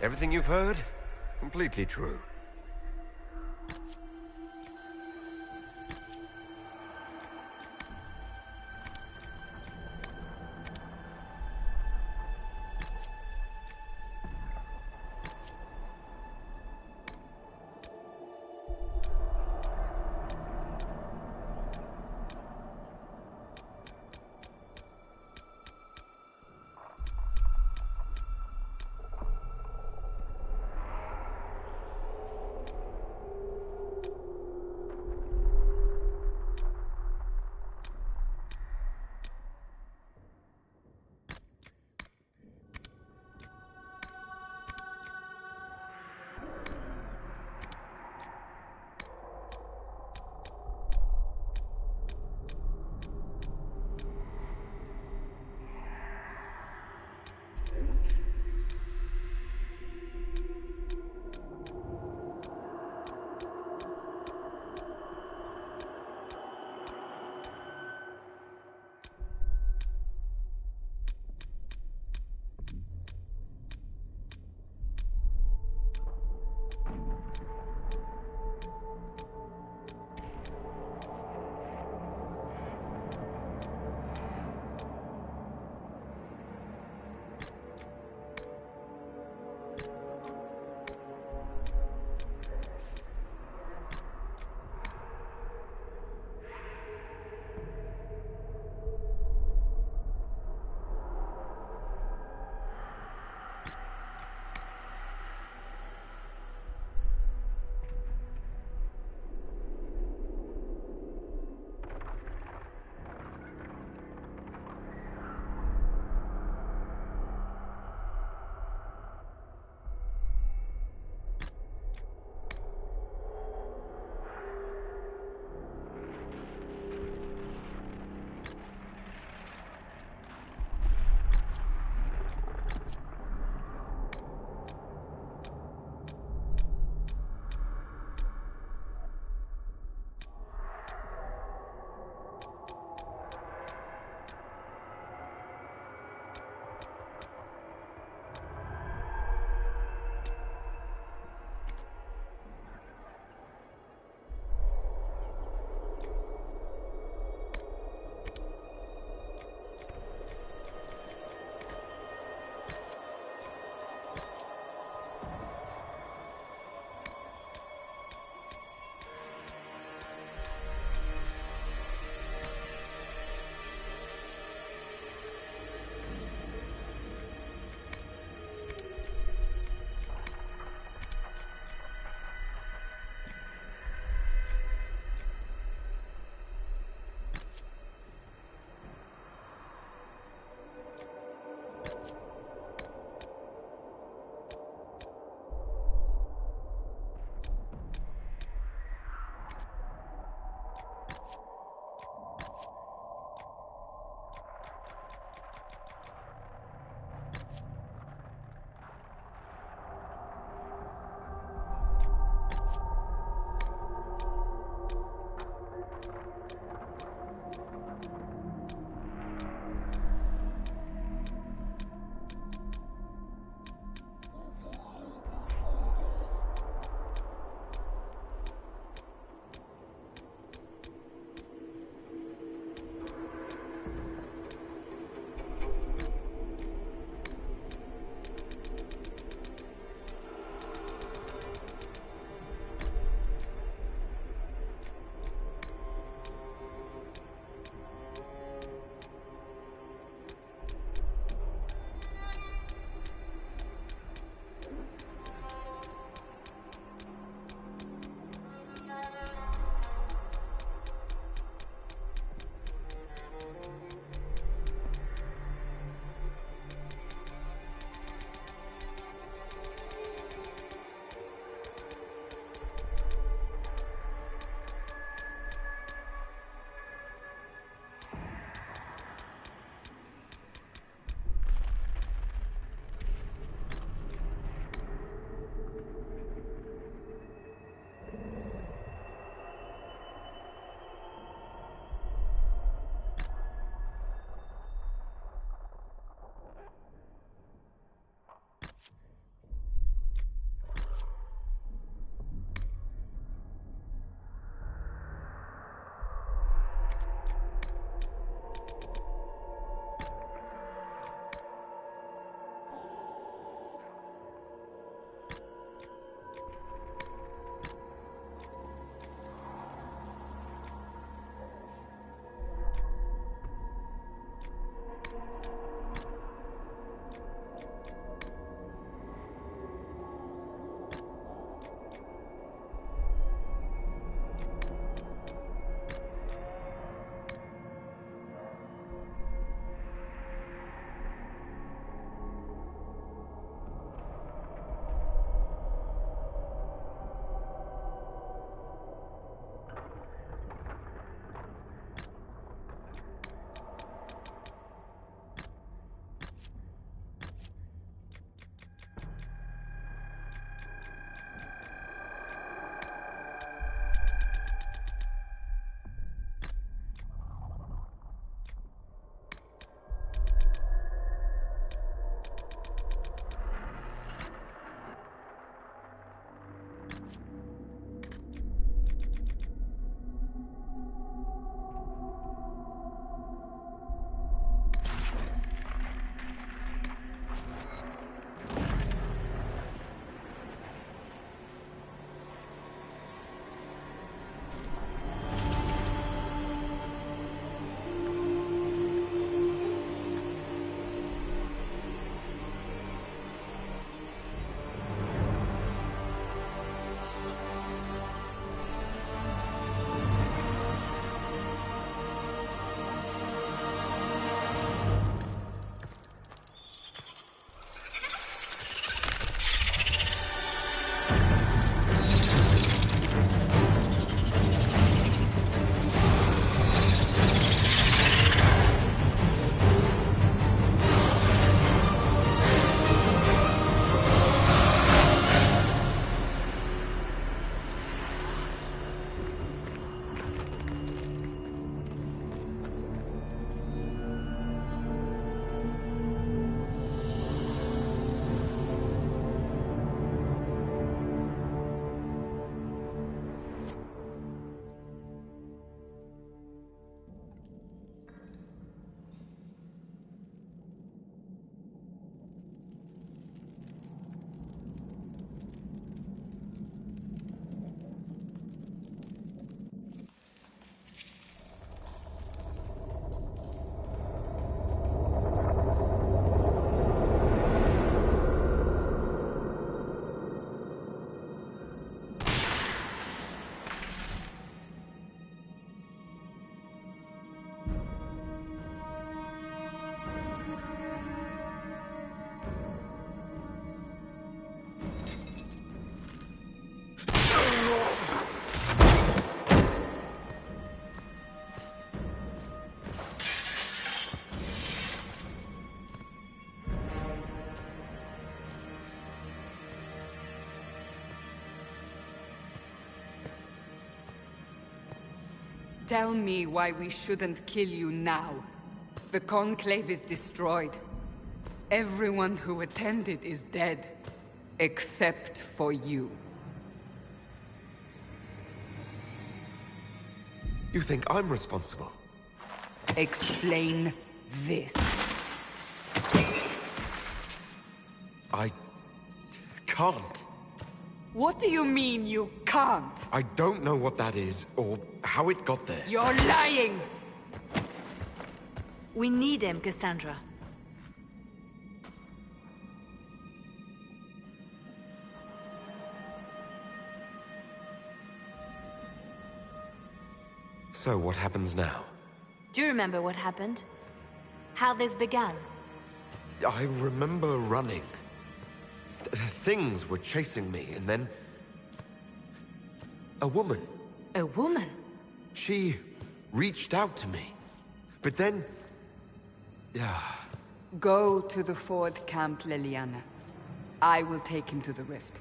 Everything you've heard? Completely true. Tell me why we shouldn't kill you now. The Conclave is destroyed. Everyone who attended is dead. Except for you. You think I'm responsible? Explain this. I can't. What do you mean you can't? I don't know what that is, or how it got there. You're lying! We need him, Cassandra. So what happens now? Do you remember what happened? How this began? I remember running. Things were chasing me, and then... a woman. A woman? She reached out to me. But then... Go to the Ford camp, Leliana. I will take him to the rift.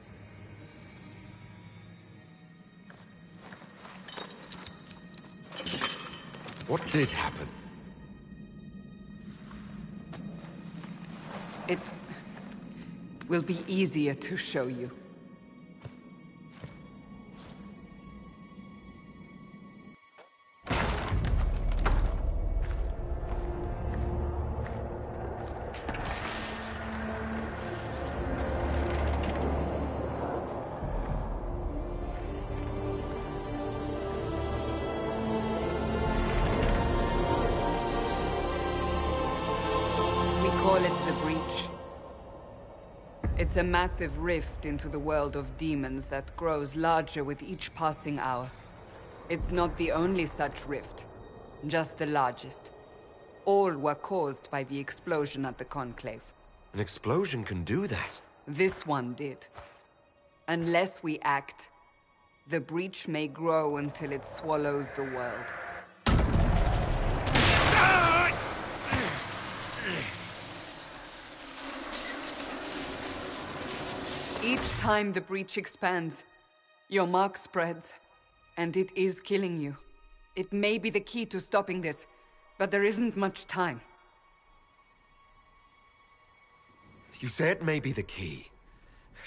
What did happen? It will be easier to show you. Call it the Breach. It's a massive rift into the world of demons that grows larger with each passing hour. It's not the only such rift, just the largest. All were caused by the explosion at the Conclave. An explosion can do that? This one did. Unless we act, the Breach may grow until it swallows the world. Each time the Breach expands, your mark spreads, and it is killing you. It may be the key to stopping this, but there isn't much time. You say it may be the key.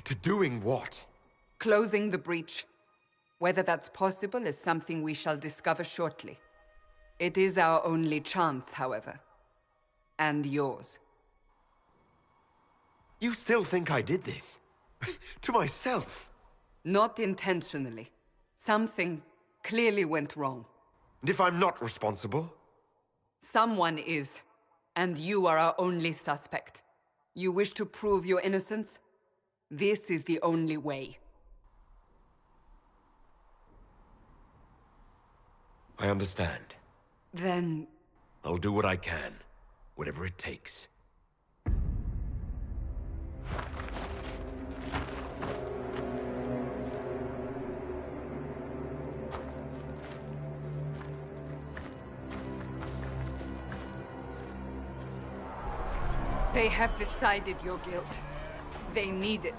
To doing what? Closing the Breach. Whether that's possible is something we shall discover shortly. It is our only chance, however. And yours. You still think I did this? To myself? Not intentionally. Something clearly went wrong. And if I'm not responsible? Someone is, and you are our only suspect. You wish to prove your innocence? This is the only way. I understand. Then... I'll do what I can. Whatever it takes. They have decided your guilt. They need it.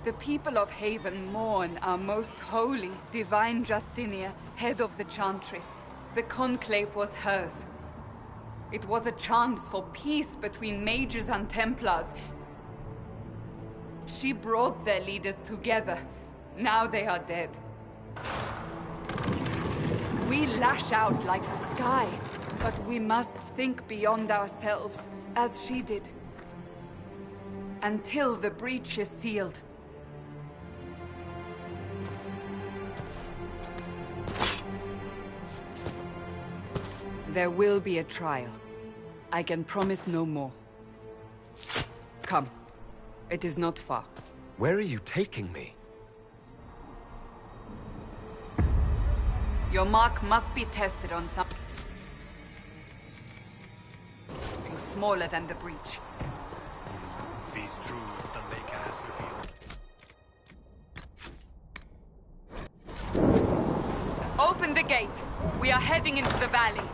The people of Haven mourn our most holy, divine Justinia, head of the Chantry. The Conclave was hers. It was a chance for peace between mages and Templars. She brought their leaders together. Now they are dead. We lash out like the sky, but we must think beyond ourselves, as she did. Until the Breach is sealed. There will be a trial. I can promise no more. Come. It is not far. Where are you taking me? Your mark must be tested on something smaller than the Breach. These truths the Maker has revealed. Open the gate. We are heading into the valley.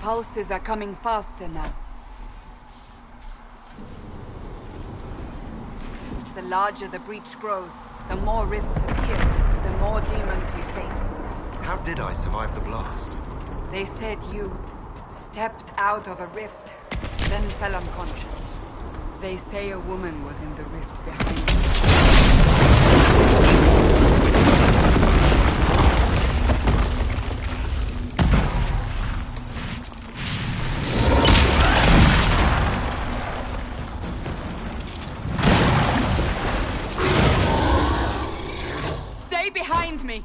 pulses are coming faster now. The larger the breach grows, the more rifts appear, the more demons we face. How did I survive the blast? They said you stepped out of a rift, then fell unconscious. They say a woman was in the rift behind you. Stay behind me!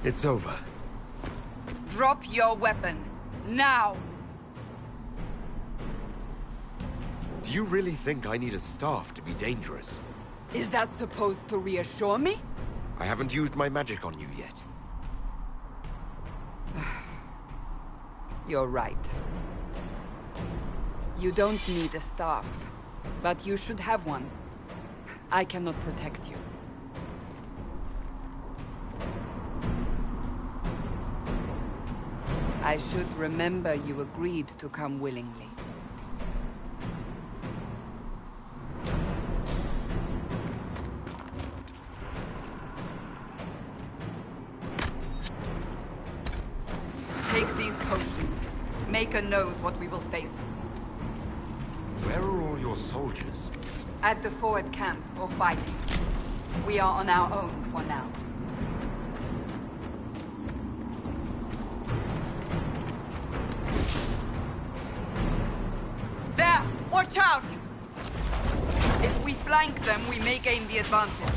It's over. Drop your weapon. Now! Do you really think I need a staff to be dangerous? Is that supposed to reassure me? I haven't used my magic on you yet. You're right. You don't need a staff, but you should have one. I cannot protect you. I should remember you agreed to come willingly. Take these potions. Maker knows what we will face. Where are all your soldiers? At the forward camp, or fighting. We are on our own for now. There! Watch out! If we flank them, we may gain the advantage.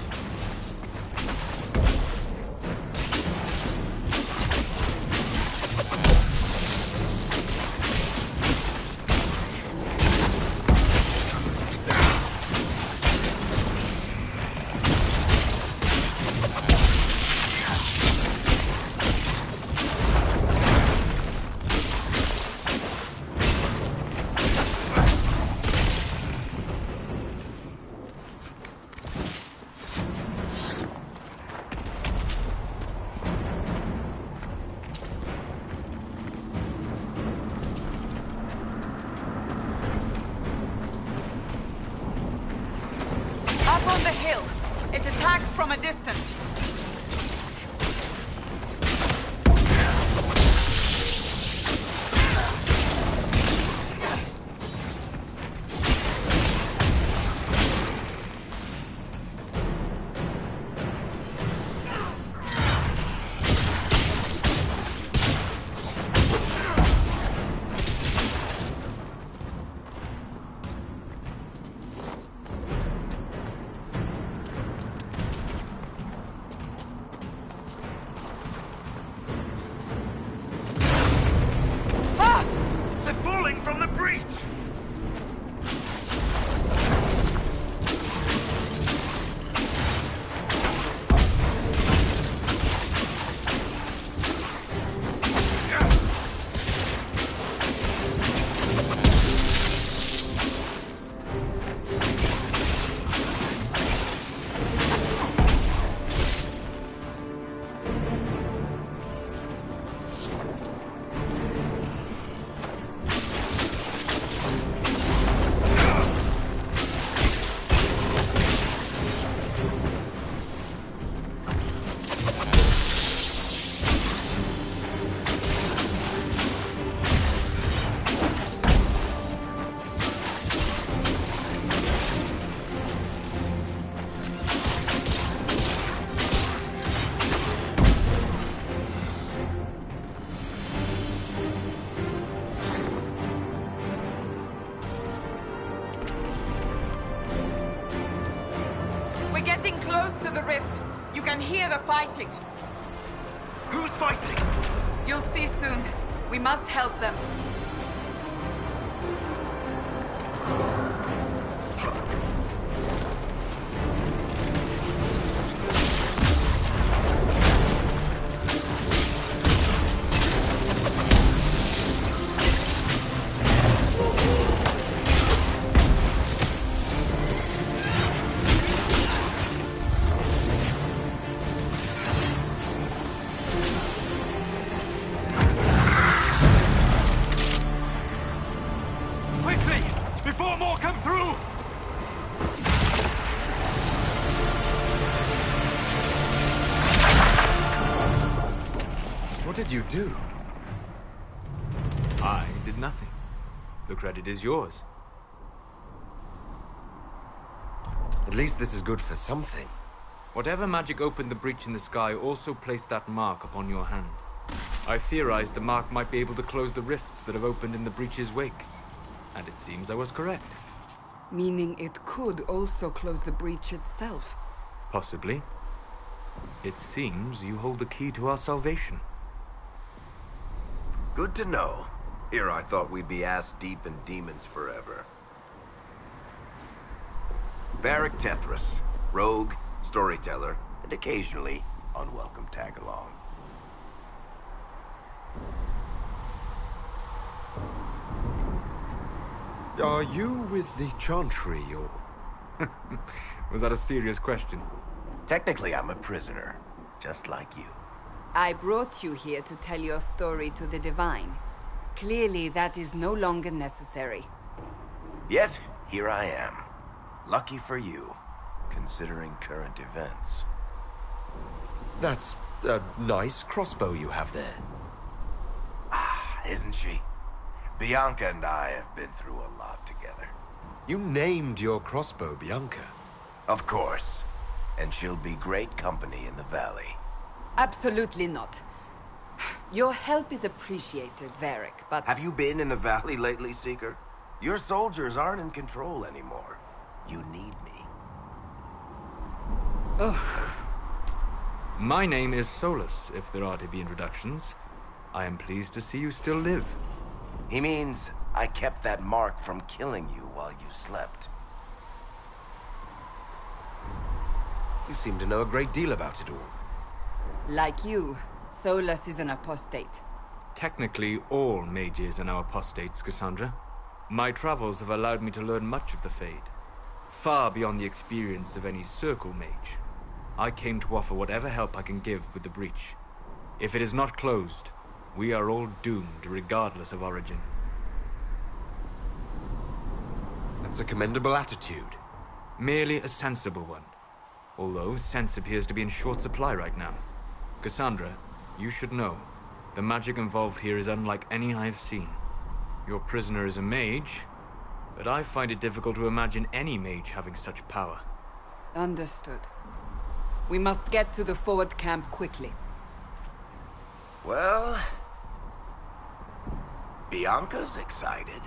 Up on the hill. It attacks from a distance. are fighting. Who's fighting? You'll see soon. We must help them. Before more come through! What did you do? I did nothing. The credit is yours. At least this is good for something. Whatever magic opened the breach in the sky also placed that mark upon your hand. I theorized the mark might be able to close the rifts that have opened in the breach's wake. And it seems I was correct. Meaning it could also close the breach itself. Possibly. It seems you hold the key to our salvation. Good to know. Here I thought we'd be ass-deep in demons forever. Varric Tethras, rogue, storyteller, and occasionally unwelcome tag-along. Are you with the Chantry, or...? Was that a serious question? Technically, I'm a prisoner, just like you. I brought you here to tell your story to the Divine. Clearly, that is no longer necessary. Yet, here I am. Lucky for you, considering current events. That's a nice crossbow you have there. Ah, isn't she? Bianca and I have been through a lot together. You named your crossbow Bianca. Of course. And she'll be great company in the valley. Absolutely not. Your help is appreciated, Varric, but... Have you been in the valley lately, Seeker? Your soldiers aren't in control anymore. You need me. Ugh. My name is Solus, if there are to be introductions. I am pleased to see you still live. He means I kept that mark from killing you while you slept. You seem to know a great deal about it all. Like you, Solus is an apostate. Technically, all mages are now apostates, Cassandra. My travels have allowed me to learn much of the Fade. Far beyond the experience of any circle mage. I came to offer whatever help I can give with the breach. If it is not closed, we are all doomed regardless of origin. That's a commendable attitude. Merely a sensible one. Although sense appears to be in short supply right now. Cassandra, you should know. The magic involved here is unlike any I've seen. Your prisoner is a mage, but I find it difficult to imagine any mage having such power. Understood. We must get to the forward camp quickly. Well... Bianca's excited.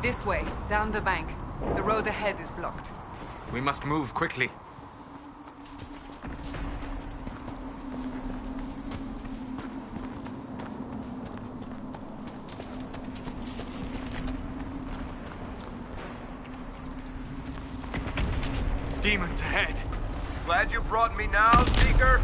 This way, down the bank. The road ahead is blocked. We must move quickly. Demons ahead! Glad you brought me now, Seeker?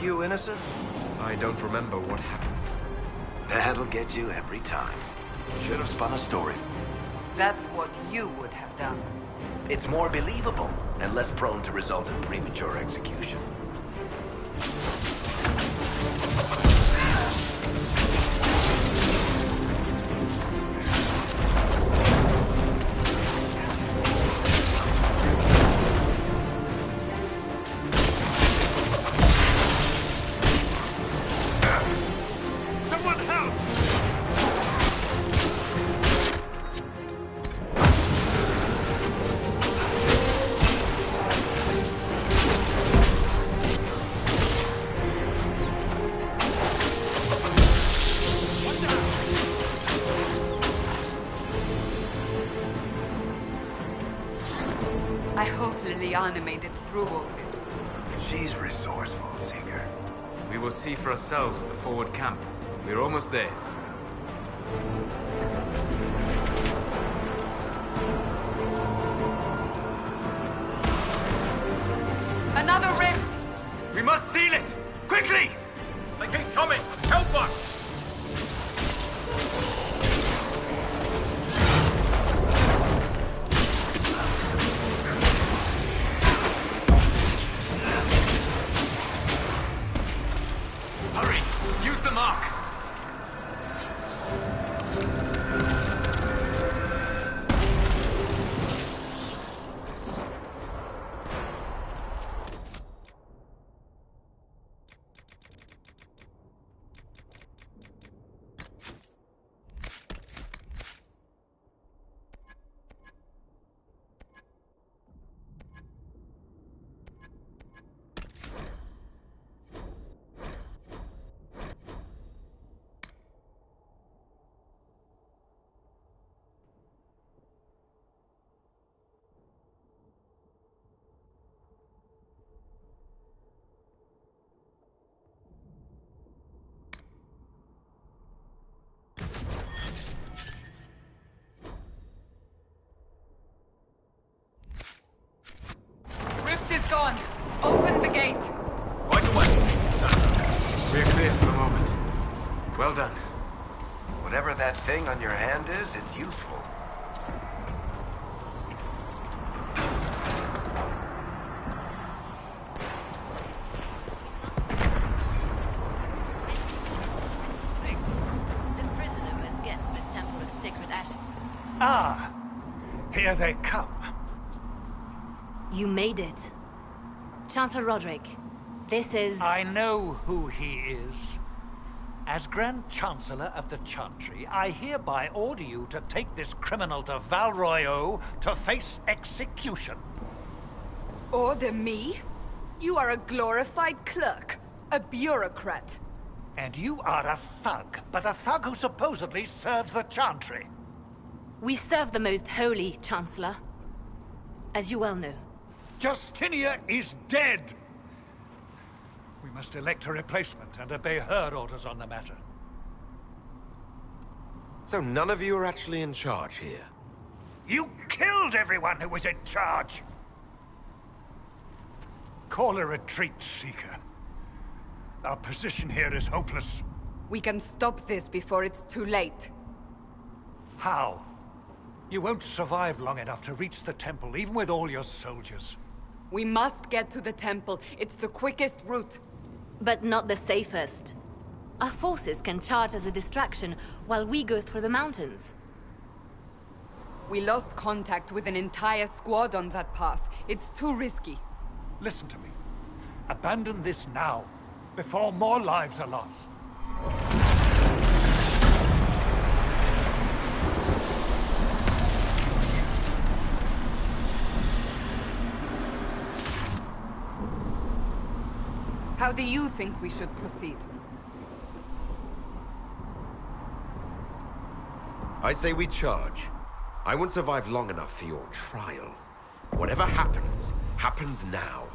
you innocent? I don't remember what happened. That'll get you every time. Should have spun a story. That's what you would have done. It's more believable and less prone to result in premature execution. I hope Liliana made it through all this. She's resourceful, Seeker. We will see for ourselves at the forward camp. We're almost there. Another rift! We must seal it! Quickly! They keep coming! Help us! Hurry! Use the mark! Rift is gone! Open the gate! Right away, Sandra. We're clear for the moment. Well done. Whatever that thing on your hand is, it's useful. The prisoner must get to the Temple of Sacred Ash. Ah, here they come. You made it. Chancellor Roderick, this is... I know who he is. As Grand Chancellor of the Chantry, I hereby order you to take this criminal to Val Royeaux to face execution. Order me? You are a glorified clerk, a bureaucrat. And you are a thug, but a thug who supposedly serves the Chantry. We serve the most holy, Chancellor. As you well know. Justinia is dead! We must elect a replacement and obey her orders on the matter. So none of you are actually in charge here? You killed everyone who was in charge! Call a retreat, Seeker. Our position here is hopeless. We can stop this before it's too late. How? You won't survive long enough to reach the temple, even with all your soldiers. We must get to the temple. It's the quickest route. But not the safest. Our forces can charge as a distraction while we go through the mountains. We lost contact with an entire squad on that path. It's too risky. Listen to me. Abandon this now, before more lives are lost. How do you think we should proceed? I say we charge. I won't survive long enough for your trial. Whatever happens, happens now.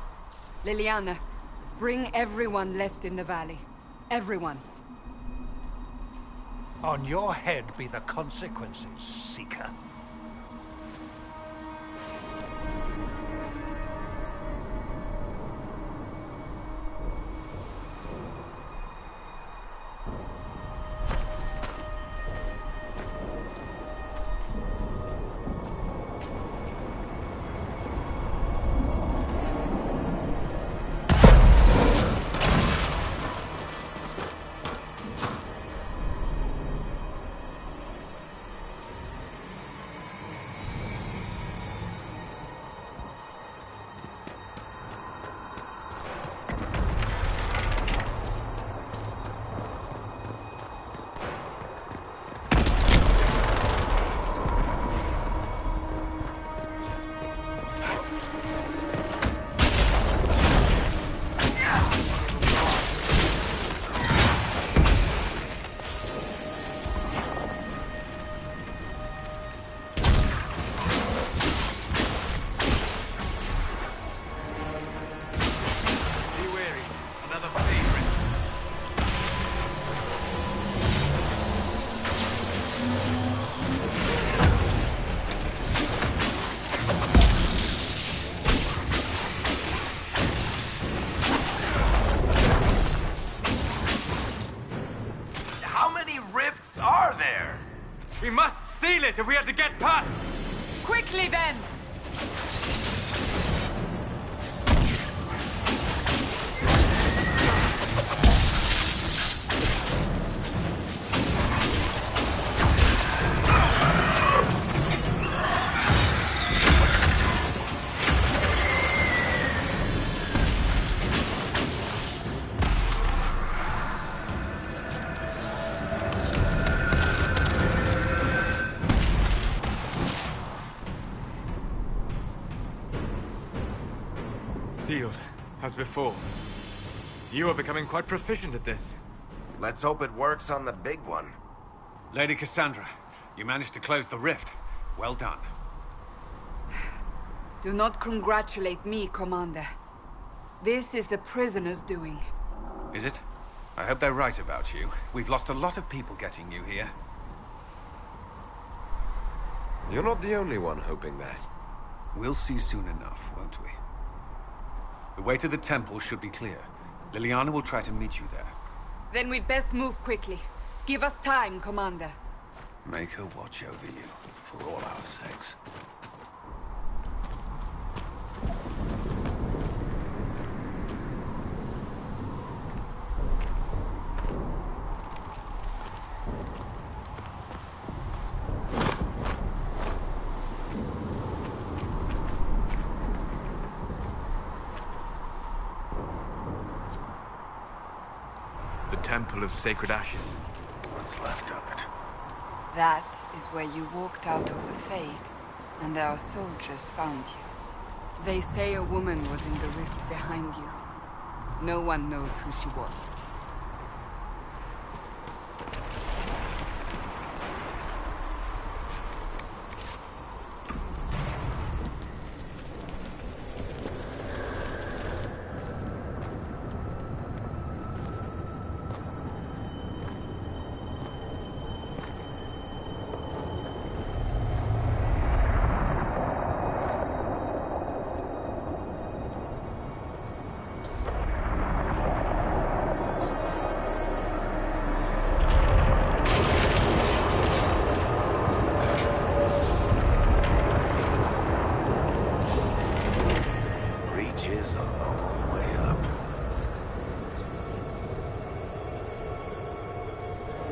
Liliana, bring everyone left in the valley. Everyone. On your head be the consequences, Seeker. are there? We must seal it if we are to get past! Quickly then! Sealed, as before. You are becoming quite proficient at this. Let's hope it works on the big one. Lady Cassandra, you managed to close the rift. Well done. Do not congratulate me, Commander. This is the prisoner's doing. Is it? I hope they're right about you. We've lost a lot of people getting you here. You're not the only one hoping that. We'll see soon enough, won't we? The way to the temple should be clear. Liliana will try to meet you there. Then we'd best move quickly. Give us time, Commander. Make her watch over you, for all our sakes. Temple of Sacred Ashes. What's left of it? That is where you walked out of the Fade, and our soldiers found you. They say a woman was in the rift behind you. No one knows who she was.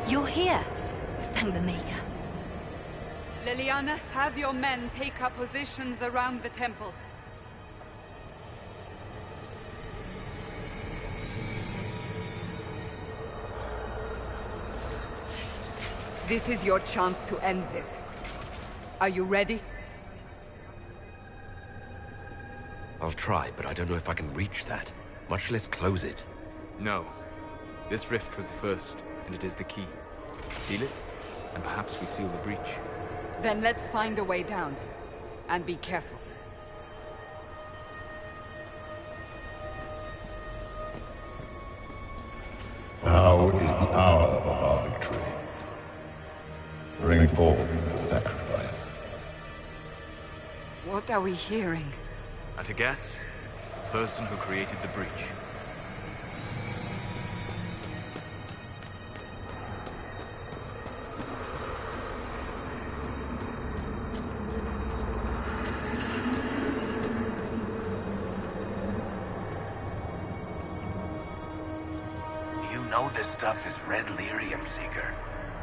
You're here. Thank the Maker. Liliana, have your men take up positions around the temple. This is your chance to end this. Are you ready? I'll try, but I don't know if I can reach that, much less close it. No. This rift was the first, and it is the key. Seal it, and perhaps we seal the breach. Then let's find a way down. And be careful. Now is the hour of our victory. Bring forth the sacrifice. What are we hearing? At a guess, the person who created the breach. You know this stuff is red lyrium, Seeker.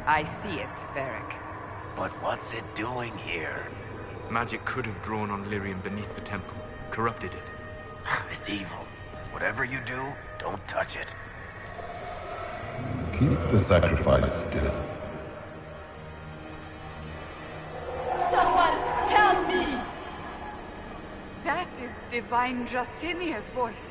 I see it, Varric. But what's it doing here? Magic could have drawn on lyrium beneath the temple, corrupted it. It's evil. Whatever you do, don't touch it. Keep the sacrifice still. Someone help me! That is Divine Justinia's voice.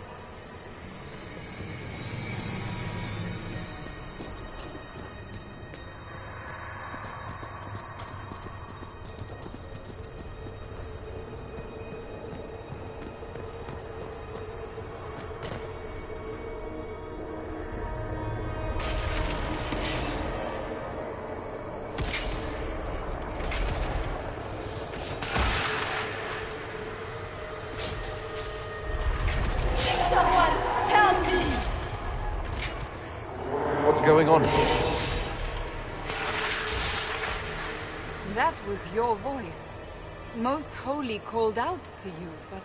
That was your voice. Most Holy called out to you, but...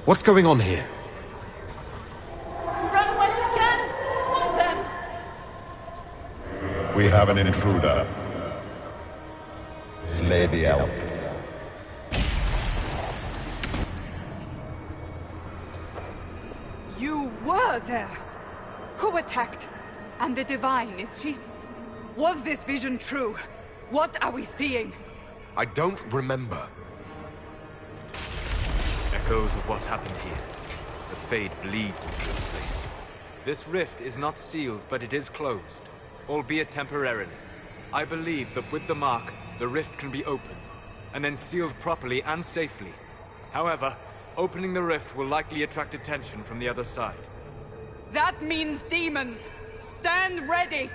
What's going on here? Run when you can! Warn them! We have an intruder. Slay the elf. You were there! Who attacked? And the Divine, is she... Was this vision true? What are we seeing? I don't remember. Echoes of what happened here. The Fade bleeds into this place. This rift is not sealed, but it is closed, albeit temporarily. I believe that with the mark, the rift can be opened, and then sealed properly and safely. However, opening the rift will likely attract attention from the other side. That means demons! Stand ready!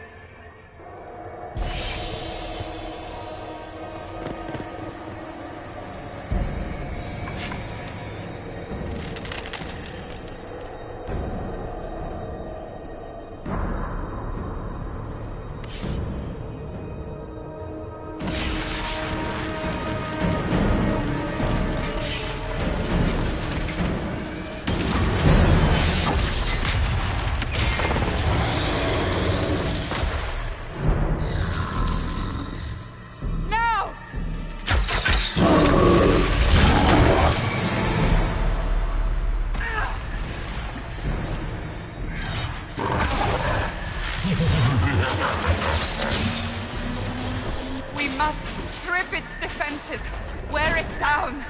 We must strip its defenses, wear it down.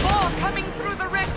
More coming through the rift.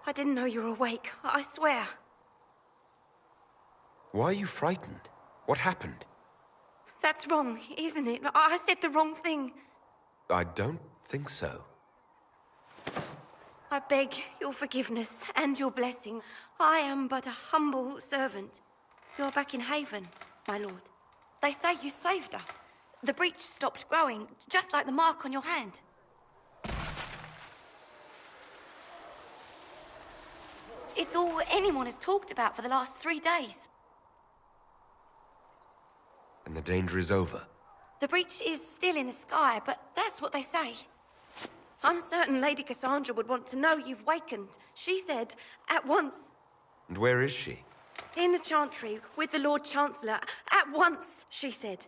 I didn't know you were awake. I swear. Why are you frightened? What happened? That's wrong, isn't it? I said the wrong thing. I don't think so. I beg your forgiveness and your blessing. I am but a humble servant. You're back in Haven, my lord. They say you saved us. The breach stopped growing, just like the mark on your hand. It's all anyone has talked about for the last 3 days. And the danger is over? The breach is still in the sky, but that's what they say. I'm certain Lady Cassandra would want to know you've wakened. She said, at once. And where is she? In the Chantry, with the Lord Chancellor. At once, she said.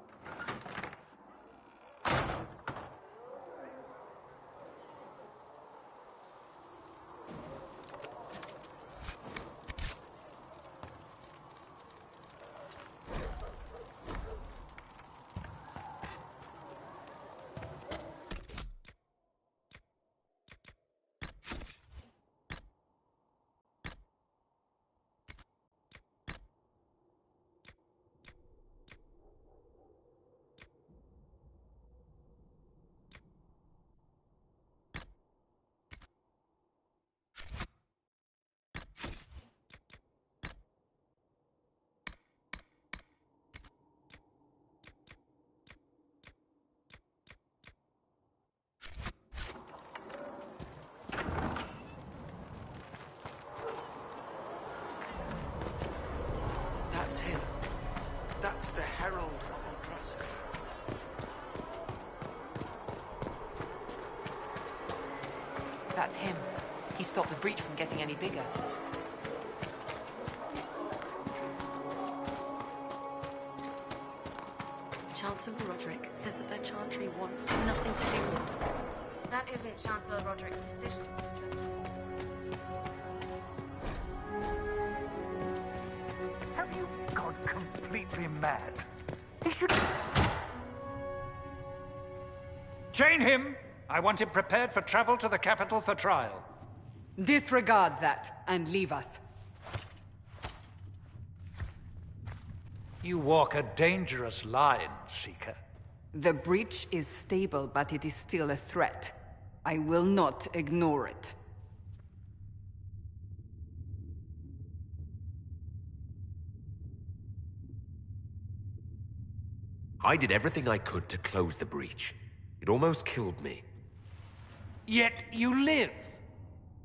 That's him. That's the Herald of Uldrastra. That's him. He stopped the breach from getting any bigger. Chancellor Roderick says that their Chantry wants nothing to do with us. That isn't Chancellor Roderick's decision, sister. Have you gone completely mad? He should... Chain him! I want him prepared for travel to the capital for trial. Disregard that, and leave us. You walk a dangerous line, Seeker. The breach is stable, but it is still a threat. I will not ignore it. I did everything I could to close the breach. It almost killed me. Yet you live.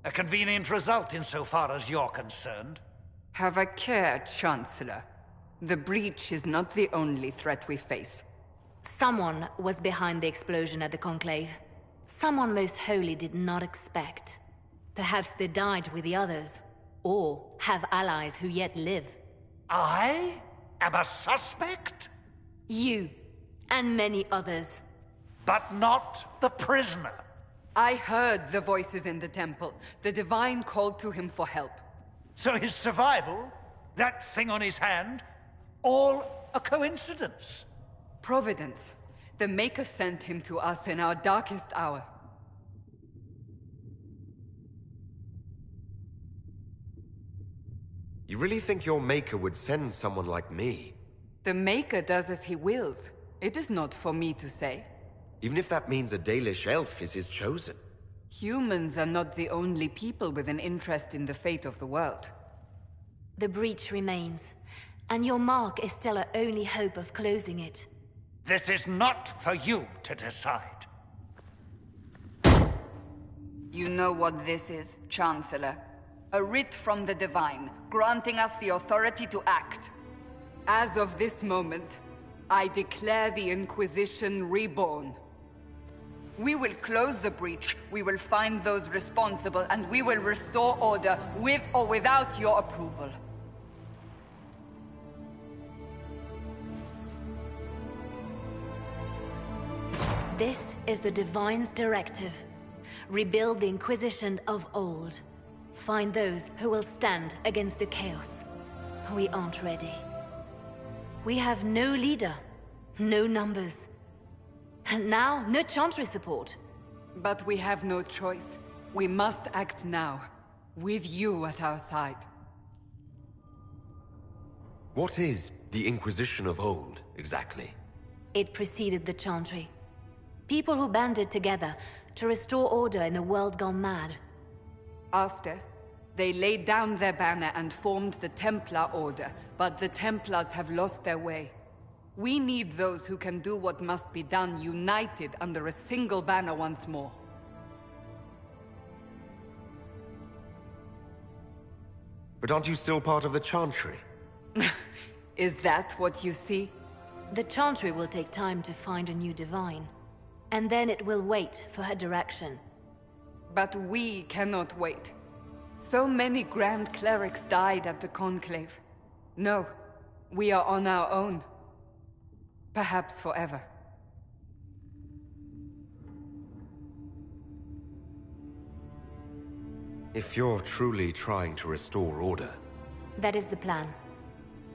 A convenient result insofar as you're concerned. Have a care, Chancellor. The breach is not the only threat we face. Someone was behind the explosion at the Conclave. Someone most holy did not expect. Perhaps they died with the others, or have allies who yet live. I am a suspect? You, and many others. But not the prisoner. I heard the voices in the temple. The Divine called to him for help. So his survival, that thing on his hand, all a coincidence? Providence. The Maker sent him to us in our darkest hour. You really think your Maker would send someone like me? The Maker does as he wills. It is not for me to say. Even if that means a Dalish elf is his chosen. Humans are not the only people with an interest in the fate of the world. The breach remains, and your mark is still our only hope of closing it. This is not for you to decide. You know what this is, Chancellor. A writ from the Divine, granting us the authority to act. As of this moment, I declare the Inquisition reborn. We will close the breach, we will find those responsible, and we will restore order, with or without your approval. This is the Divine's directive. Rebuild the Inquisition of old. Find those who will stand against the chaos. We aren't ready. We have no leader, no numbers. And now, no Chantry support. But we have no choice. We must act now. with you at our side. What is the Inquisition of old, exactly? It preceded the Chantry. People who banded together to restore order in a world gone mad. After, they laid down their banner and formed the Templar Order, but the Templars have lost their way. We need those who can do what must be done, united under a single banner once more. But aren't you still part of the Chantry? Is that what you see? The Chantry will take time to find a new divine. And then it will wait for her direction. But we cannot wait. So many Grand Clerics died at the Conclave. No, we are on our own. Perhaps forever. If you're truly trying to restore order... That is the plan.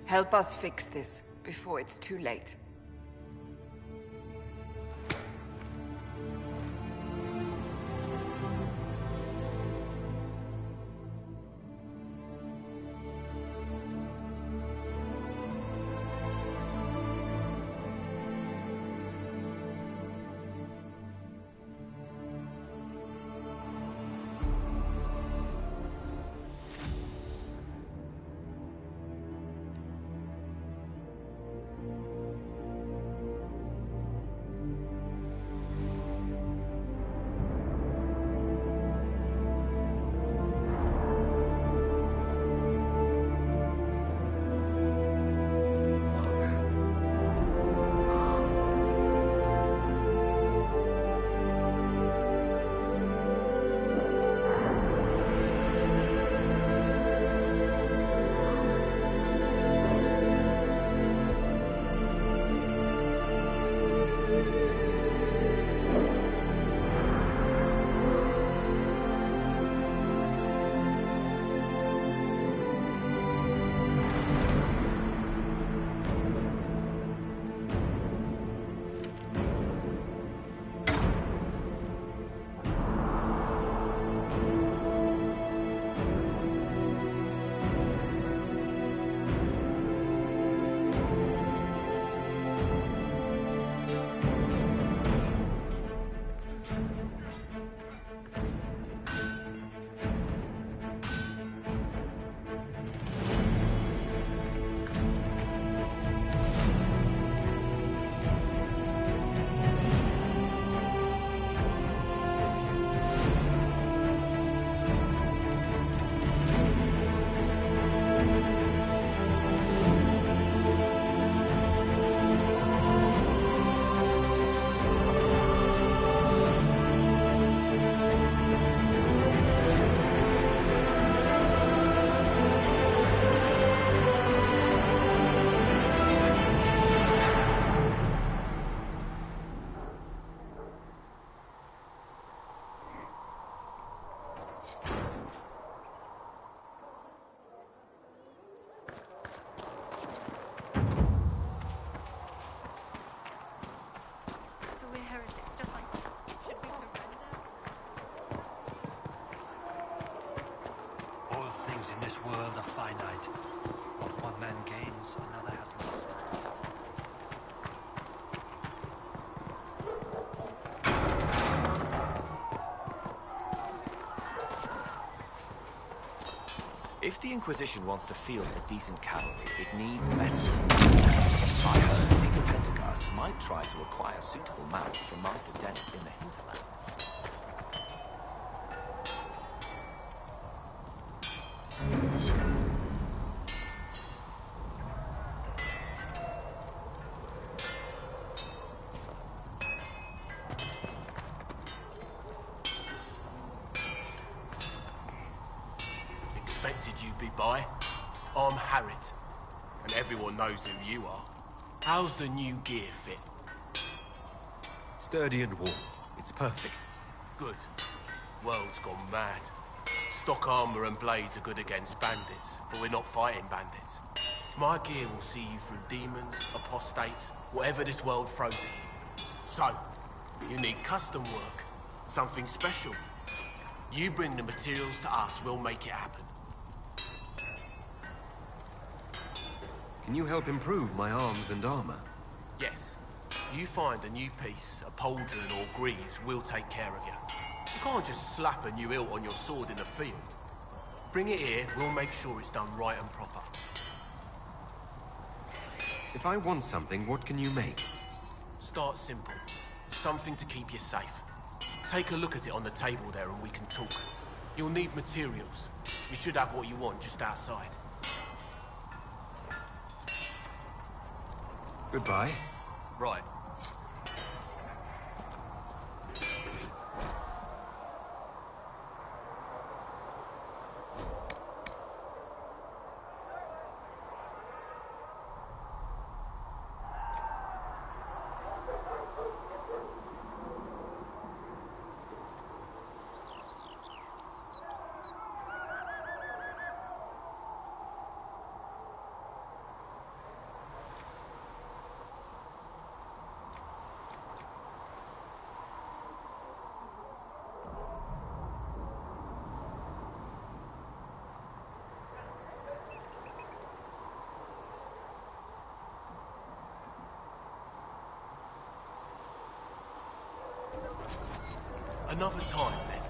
Help us fix this before it's too late. If the Inquisition wants to field a decent cavalry, it needs medicine. I heard Seeker Pentagast might try to acquire suitable mounts from Master Dennett in the hinterlands. Expected you'd be by. I'm Harriet, and everyone knows who you are. How's the new gear fit? Sturdy and warm. It's perfect. Good. World's gone mad. Stock armor and blades are good against bandits, but we're not fighting bandits. My gear will see you through demons, apostates, whatever this world throws at you. So, you need custom work. Something special. You bring the materials to us, we'll make it happen. Can you help improve my arms and armor? Yes. You find a new piece, a pauldron or greaves, we'll take care of you. You can't just slap a new hilt on your sword in the field. Bring it here, we'll make sure it's done right and proper. If I want something, what can you make? Start simple. Something to keep you safe. Take a look at it on the table there and we can talk. You'll need materials. You should have what you want just outside. Goodbye. Right. Another time, then.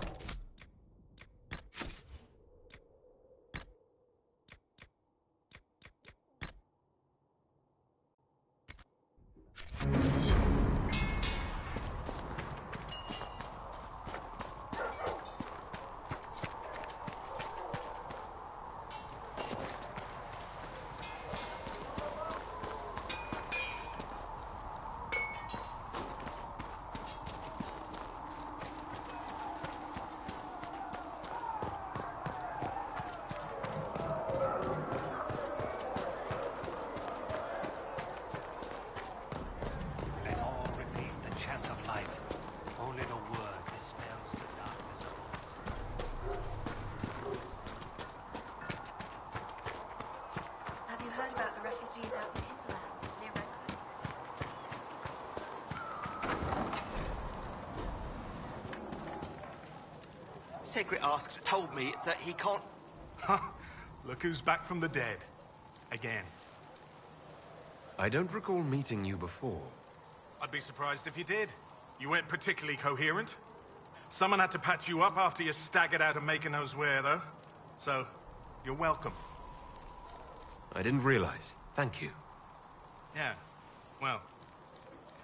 Segret asked told me that he can't... Look who's back from the dead. Again. I don't recall meeting you before. I'd be surprised if you did. You weren't particularly coherent. Someone had to patch you up after you staggered out of making knows where, though. So, you're welcome. I didn't realize. Thank you. Yeah. Well,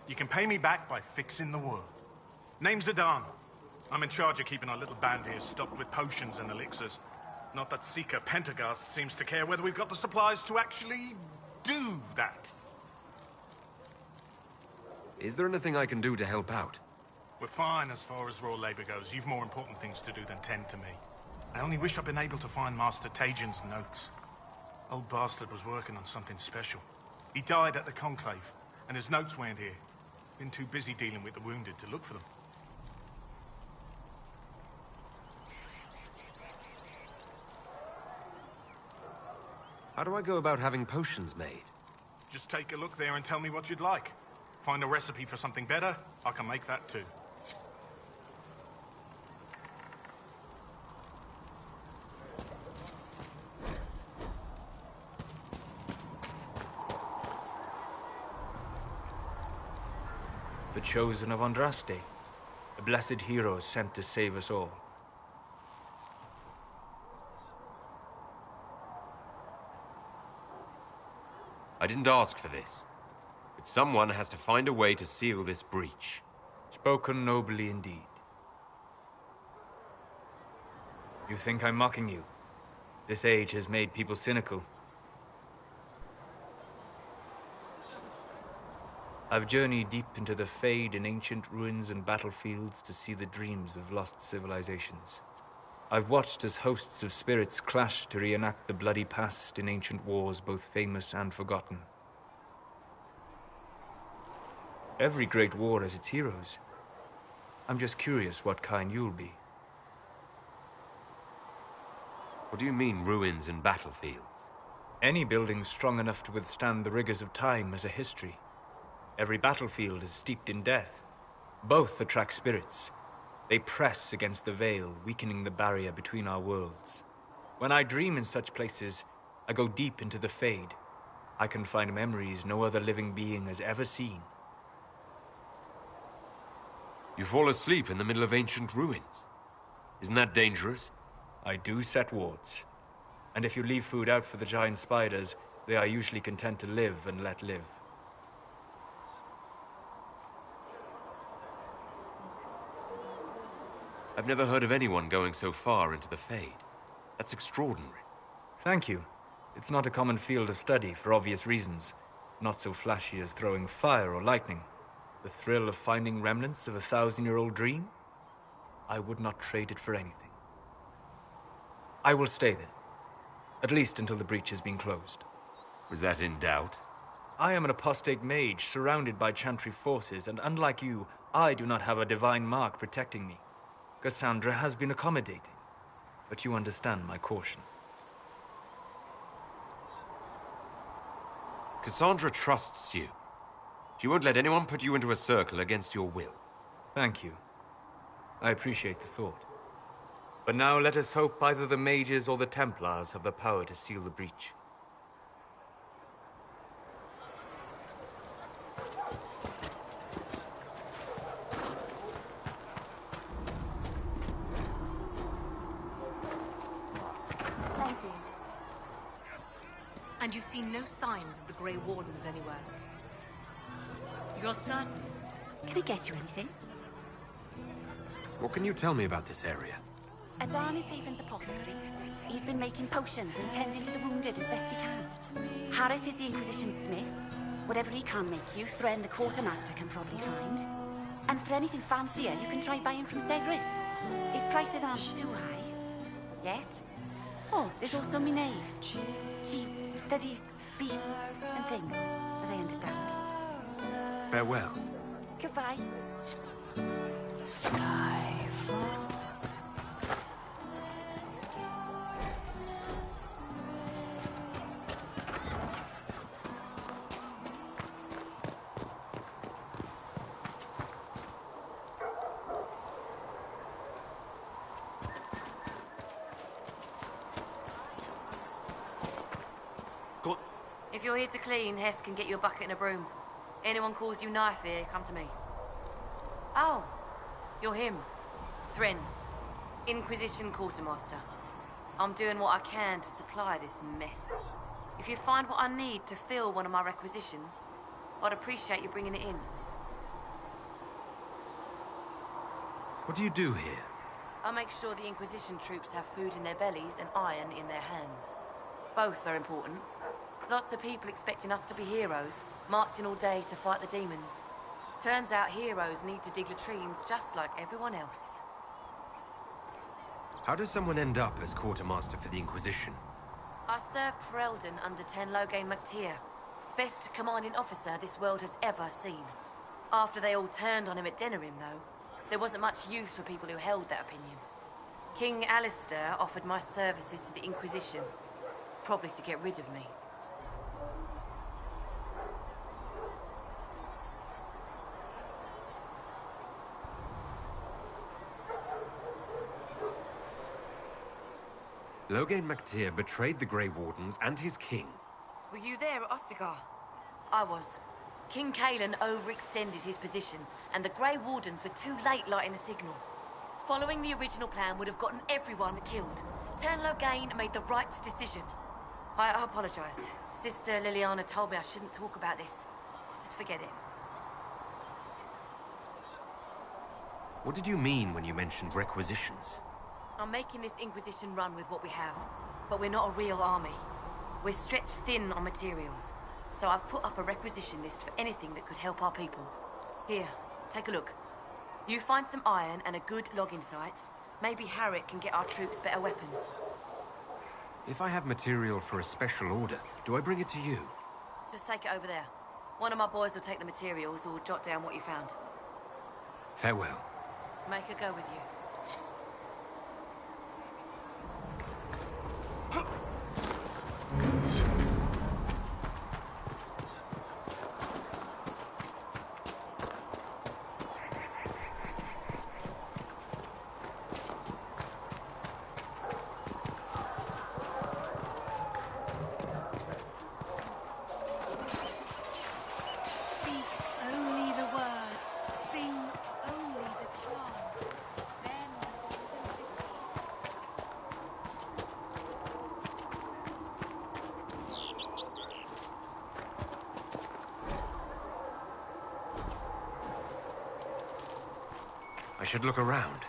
you can pay me back by fixing the world. Name's Zidane. I'm in charge of keeping our little band here stocked with potions and elixirs. Not that Seeker Pentagast seems to care whether we've got the supplies to actually do that. Is there anything I can do to help out? We're fine as far as raw labor goes. You've more important things to do than tend to me. I only wish I'd been able to find Master Tajin's notes. Old bastard was working on something special. He died at the Conclave, and his notes weren't here. Been too busy dealing with the wounded to look for them. How do I go about having potions made? Just take a look there and tell me what you'd like. Find a recipe for something better, I can make that too. The chosen of Andraste, a blessed hero sent to save us all. I didn't ask for this, but someone has to find a way to seal this breach. Spoken nobly indeed. You think I'm mocking you? This age has made people cynical. I've journeyed deep into the Fade in ancient ruins and battlefields to see the dreams of lost civilizations. I've watched as hosts of spirits clash to reenact the bloody past in ancient wars both famous and forgotten. Every great war has its heroes. I'm just curious what kind you'll be. What do you mean, ruins and battlefields? Any building strong enough to withstand the rigors of time has a history. Every battlefield is steeped in death. Both attract spirits. They press against the veil, weakening the barrier between our worlds. When I dream in such places, I go deep into the Fade. I can find memories no other living being has ever seen. You fall asleep in the middle of ancient ruins. Isn't that dangerous? I do set wards. And if you leave food out for the giant spiders, they are usually content to live and let live. I've never heard of anyone going so far into the Fade. That's extraordinary. Thank you. It's not a common field of study for obvious reasons. Not so flashy as throwing fire or lightning. The thrill of finding remnants of a 1,000-year-old dream? I would not trade it for anything. I will stay there. At least until the breach has been closed. Was that in doubt? I am an apostate mage surrounded by Chantry forces, and unlike you, I do not have a divine mark protecting me. Cassandra has been accommodating, but you understand my caution. Cassandra trusts you. She won't let anyone put you into a circle against your will. Thank you. I appreciate the thought. But now let us hope either the mages or the Templars have the power to seal the breach. Thank you. And you've seen no signs of the Grey Wardens anywhere? You're certain? Can I get you anything? What can you tell me about this area? Adan is Haven's apothecary. He's been making potions and tending to the wounded as best he can. Harrit is the Inquisition smith. Whatever he can make you, Thren the quartermaster can probably find. And for anything fancier, you can try buying from Segrit. His prices aren't too high. Yet. Oh, there's also Minave. She studies beasts and things, as I understand. Farewell. Goodbye. Skyfall. If you're here to clean, Hess can get you a bucket and a broom. Anyone calls you knife here, come to me. Oh, you're him. Thren. Inquisition quartermaster. I'm doing what I can to supply this mess. If you find what I need to fill one of my requisitions, I'd appreciate you bringing it in. What do you do here? I make sure the Inquisition troops have food in their bellies and iron in their hands. Both are important. Lots of people expecting us to be heroes, marching all day to fight the demons. Turns out heroes need to dig latrines just like everyone else. How does someone end up as quartermaster for the Inquisition? I served for Eldon under Ten Loghain MacTír, best commanding officer this world has ever seen. After they all turned on him at Denerim, though, there wasn't much use for people who held that opinion. King Alistair offered my services to the Inquisition, probably to get rid of me. Loghain MacTír betrayed the Grey Wardens and his king. Were you there at Ostagar? I was. King Cailan overextended his position, and the Grey Wardens were too late lighting a signal. Following the original plan would have gotten everyone killed. Ten Loghain made the right decision. I apologize. Sister Liliana told me I shouldn't talk about this. Just forget it. What did you mean when you mentioned requisitions? I'm making this Inquisition run with what we have, but we're not a real army. We're stretched thin on materials, so I've put up a requisition list for anything that could help our people. Here, take a look. You find some iron and a good logging site, maybe Harrit can get our troops better weapons. If I have material for a special order, do I bring it to you? Just take it over there. One of my boys will take the materials or jot down what you found. Farewell. Make her go with you. should look around.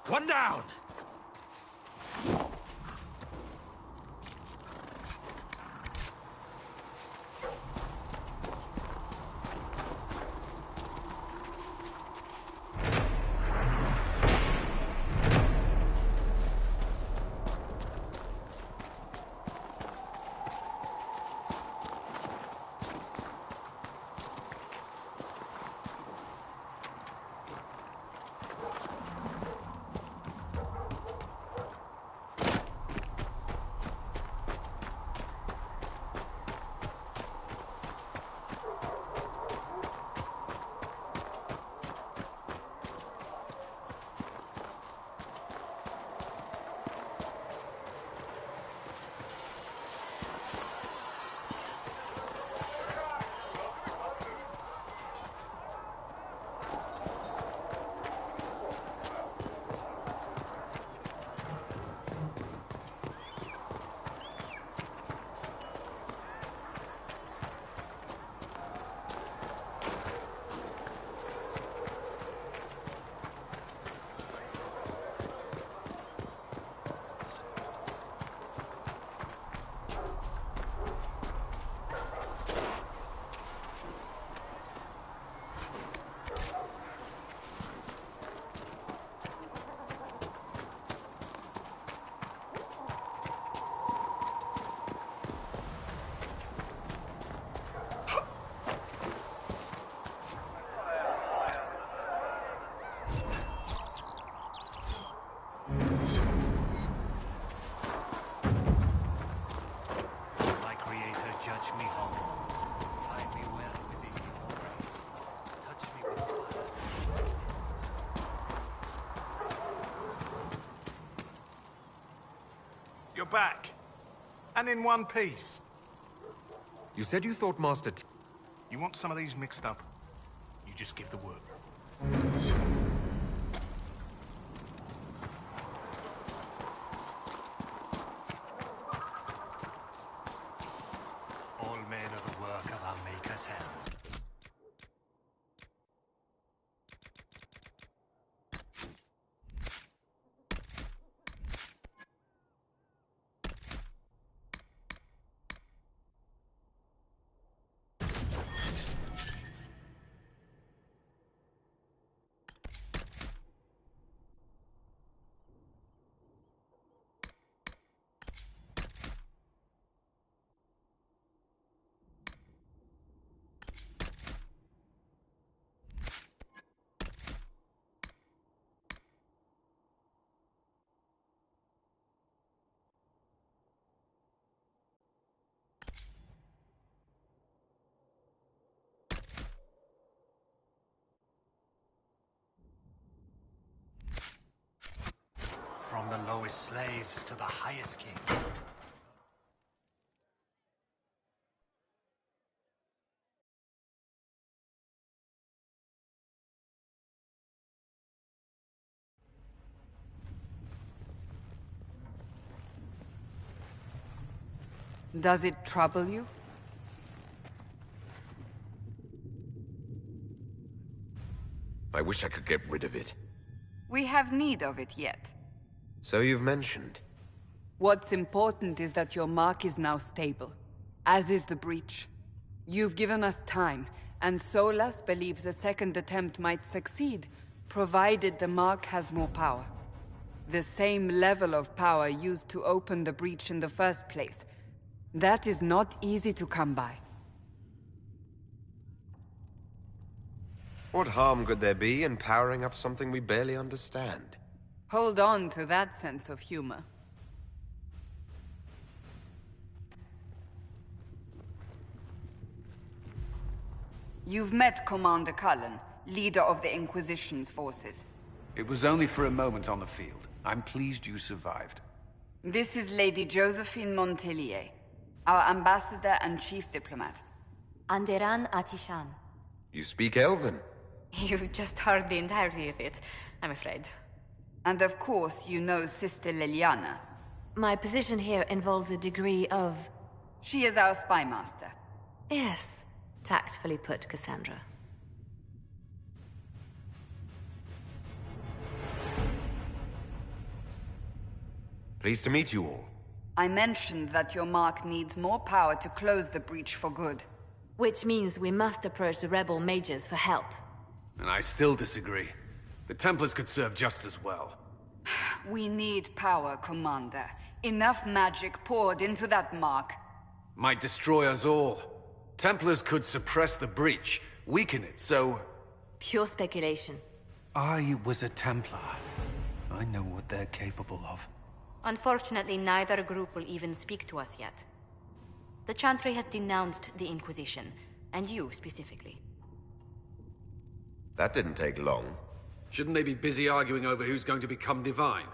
One down! You're back. And in one piece. You said you thought Master T... You want some of these mixed up? You just give the word. All men are the work of our Maker's hands. From the lowest slaves to the highest king. Does it trouble you? I wish I could get rid of it. We have need of it yet. So you've mentioned. What's important is that your mark is now stable, as is the breach. You've given us time, and Solas believes a second attempt might succeed, provided the Mark has more power. The same level of power used to open the breach in the first place. That is not easy to come by. What harm could there be in powering up something we barely understand? Hold on to that sense of humor. You've met Commander Cullen, leader of the Inquisition's forces. It was only for a moment on the field. I'm pleased you survived. This is Lady Josephine Montelier, our ambassador and chief diplomat. Anderan Atishan. You speak Elven. You just heard the entirety of it, I'm afraid. And of course, you know Sister Liliana. My position here involves a degree of... She is our spy master. Yes, tactfully put, Cassandra. Pleased to meet you all. I mentioned that your Mark needs more power to close the breach for good. Which means we must approach the rebel mages for help. And I still disagree. The Templars could serve just as well. We need power, Commander. Enough magic poured into that Mark. Might destroy us all. Templars could suppress the breach, weaken it, so... Pure speculation. I was a Templar. I know what they're capable of. Unfortunately, neither group will even speak to us yet. The Chantry has denounced the Inquisition, and you specifically. That didn't take long. Shouldn't they be busy arguing over who's going to become divine?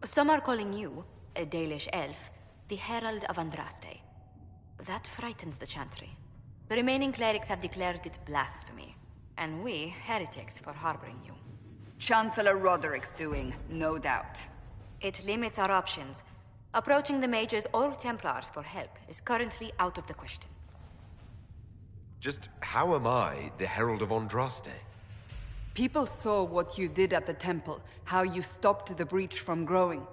Some are calling you, a Dalish elf, the Herald of Andraste. That frightens the Chantry. The remaining clerics have declared it blasphemy, and we, heretics, for harboring you. Chancellor Roderick's doing, no doubt. It limits our options. Approaching the mages or Templars for help is currently out of the question. Just how am I the Herald of Andraste? People saw what you did at the temple, how you stopped the breach from growing.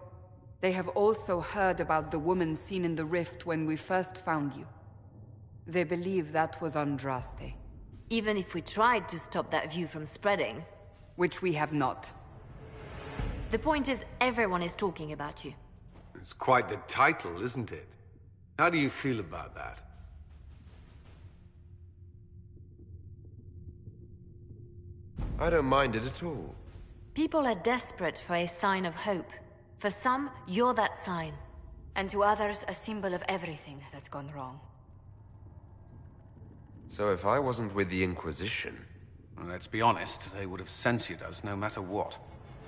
They have also heard about the woman seen in the rift when we first found you. They believe that was Andraste. Even if we tried to stop that view from spreading... Which we have not. The point is, everyone is talking about you. It's quite the title, isn't it? How do you feel about that? I don't mind it at all. People are desperate for a sign of hope. For some, you're that sign. And to others, a symbol of everything that's gone wrong. So if I wasn't with the Inquisition... Well, let's be honest, they would have censored us no matter what.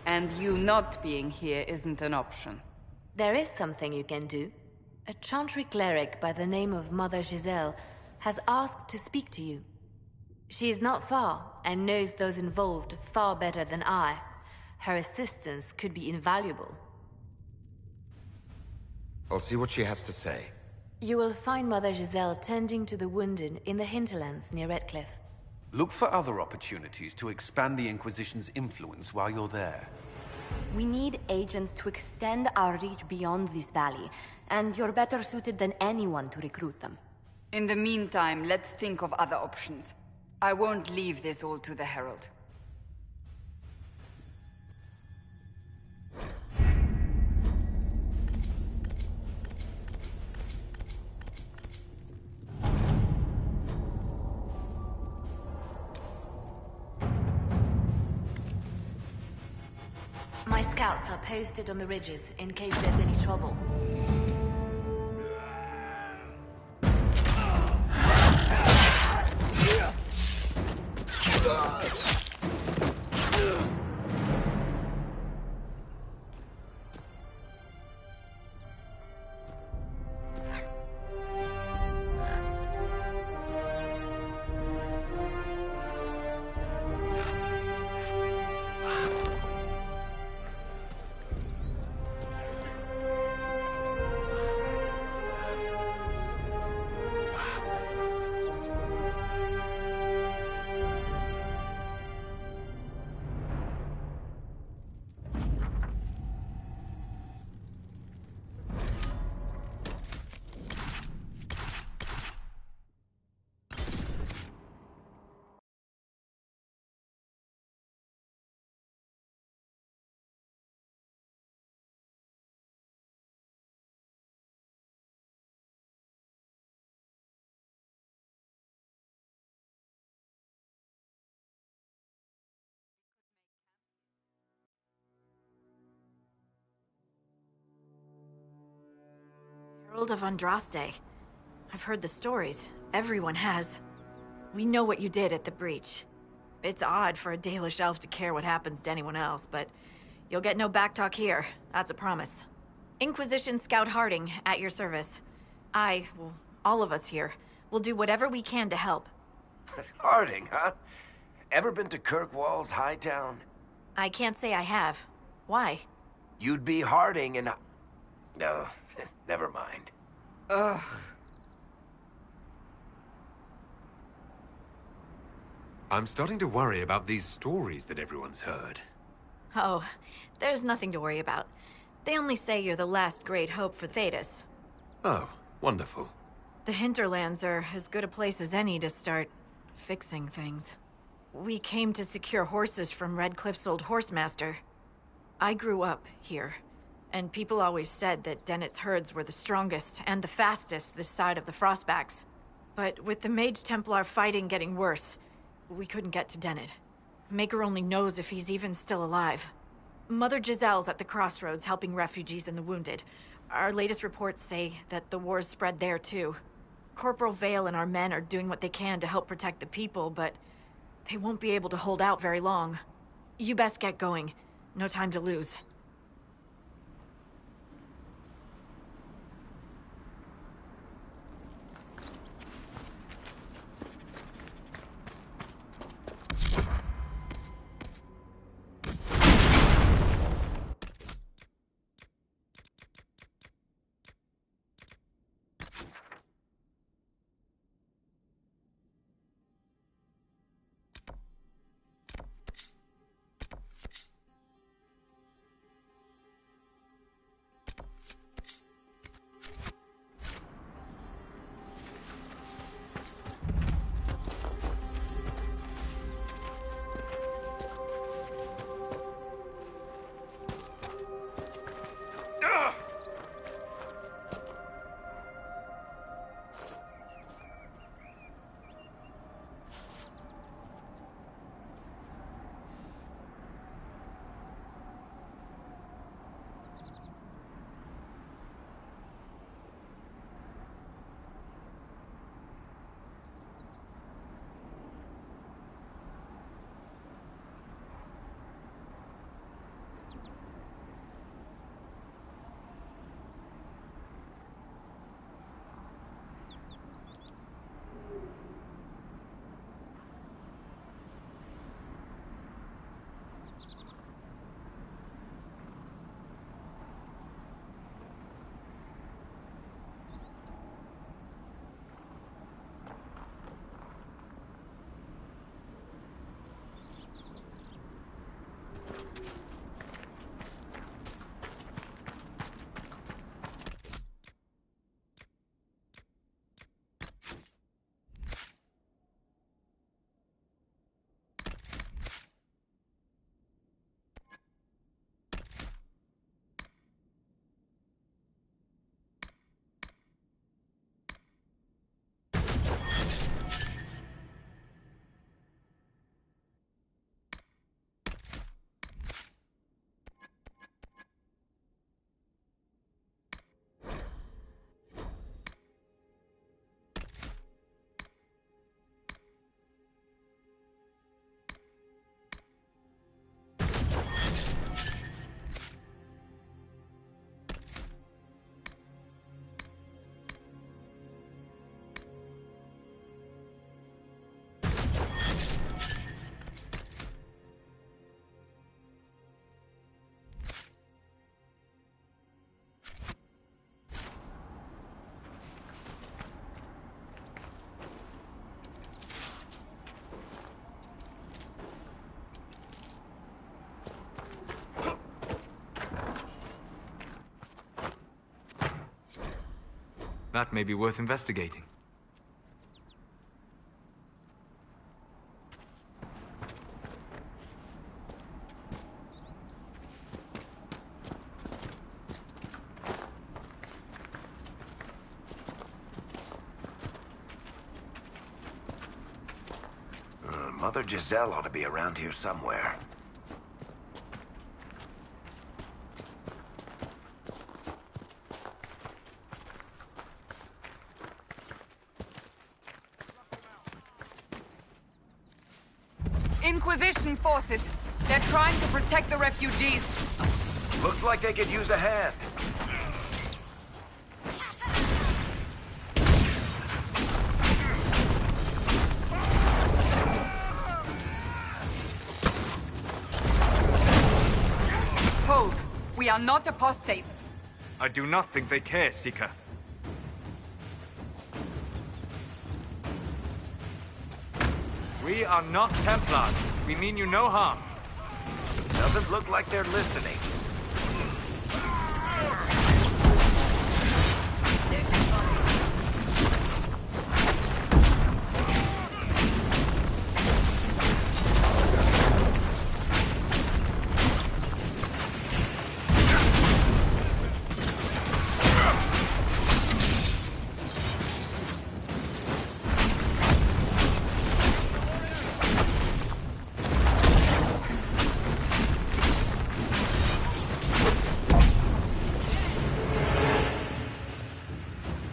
And you not being here isn't an option. There is something you can do. A Chantry cleric by the name of Mother Giselle has asked to speak to you. She is not far, and knows those involved far better than I. Her assistance could be invaluable. I'll see what she has to say. You will find Mother Giselle tending to the wounded in the hinterlands near Redcliffe. Look for other opportunities to expand the Inquisition's influence while you're there. We need agents to extend our reach beyond this valley, and you're better suited than anyone to recruit them. In the meantime, let's think of other options. I won't leave this all to the Herald. My scouts are posted on the ridges in case there's any trouble. Herald of Andraste. I've heard the stories. Everyone has. We know what you did at the breach. It's odd for a Dalish elf to care what happens to anyone else, but you'll get no backtalk here. That's a promise. Inquisition Scout Harding, at your service. Well, all of us here, will do whatever we can to help. Harding, huh? Ever been to Kirkwall's Hightown? I can't say I have. Why? You'd be Harding and... No, never mind. Ugh. I'm starting to worry about these stories that everyone's heard. Oh, there's nothing to worry about. They only say you're the last great hope for Thedas. Oh, wonderful. The hinterlands are as good a place as any to start fixing things. We came to secure horses from Redcliffe's old horsemaster. I grew up here, and people always said that Dennett's herds were the strongest and the fastest this side of the Frostbacks. But with the Mage Templar fighting getting worse, we couldn't get to Dennett. Maker only knows if he's even still alive. Mother Giselle's at the crossroads helping refugees and the wounded. Our latest reports say that the war's spread there too. Corporal Vale and our men are doing what they can to help protect the people, but they won't be able to hold out very long. You best get going. No time to lose. That may be worth investigating. Mother Giselle ought to be around here somewhere. Inquisition forces. They're trying to protect the refugees. Looks like they could use a hand. Hold. We are not apostates. I do not think they care, Seeker. We are not Templars. We mean you no harm. Doesn't look like they're listening.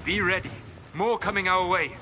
Be ready. More coming our way.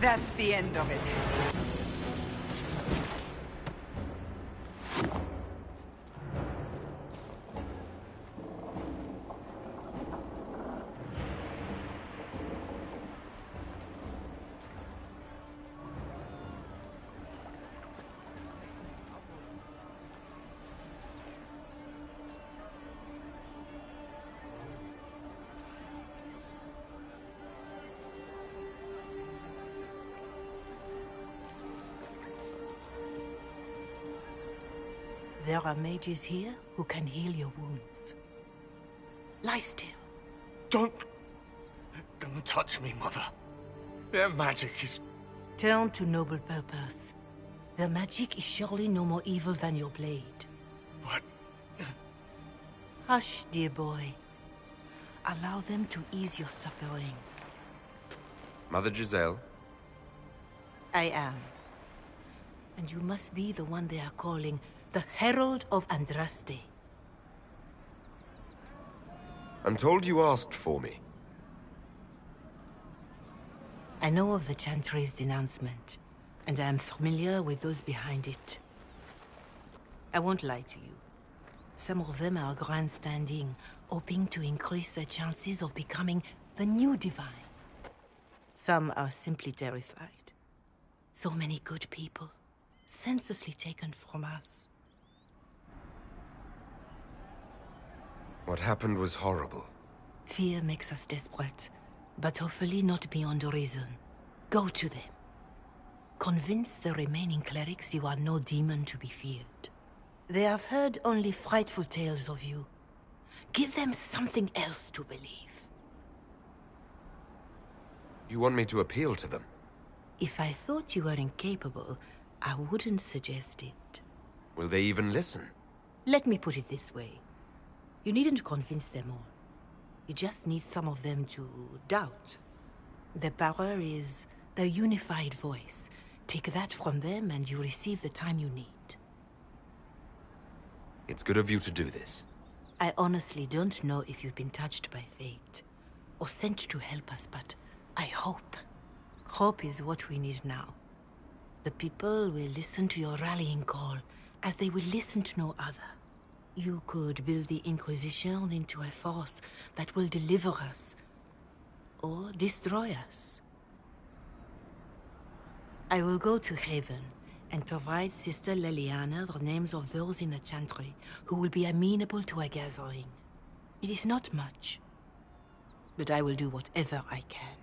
That's the end of it. There are mages here who can heal your wounds. Lie still. Don't touch me, Mother. Their magic is... Turn to noble purpose. Their magic is surely no more evil than your blade. What? Hush, dear boy. Allow them to ease your suffering. Mother Giselle? I am. And you must be the one they are calling the Herald of Andraste. I'm told you asked for me. I know of the Chantry's denouncement, and I am familiar with those behind it. I won't lie to you. Some of them are grandstanding, hoping to increase their chances of becoming the new divine. Some are simply terrified. So many good people, senselessly taken from us. What happened was horrible. Fear makes us desperate, but hopefully not beyond reason. Go to them. Convince the remaining clerics you are no demon to be feared. They have heard only frightful tales of you. Give them something else to believe. You want me to appeal to them? If I thought you were incapable, I wouldn't suggest it. Will they even listen? Let me put it this way. You needn't convince them all. You just need some of them to doubt. Their power is their unified voice. Take that from them and you receive the time you need. It's good of you to do this. I honestly don't know if you've been touched by fate, or sent to help us, but I hope. Hope is what we need now. The people will listen to your rallying call, as they will listen to no other. You could build the Inquisition into a force that will deliver us, or destroy us. I will go to Haven and provide Sister Leliana the names of those in the Chantry who will be amenable to a gathering. It is not much, but I will do whatever I can.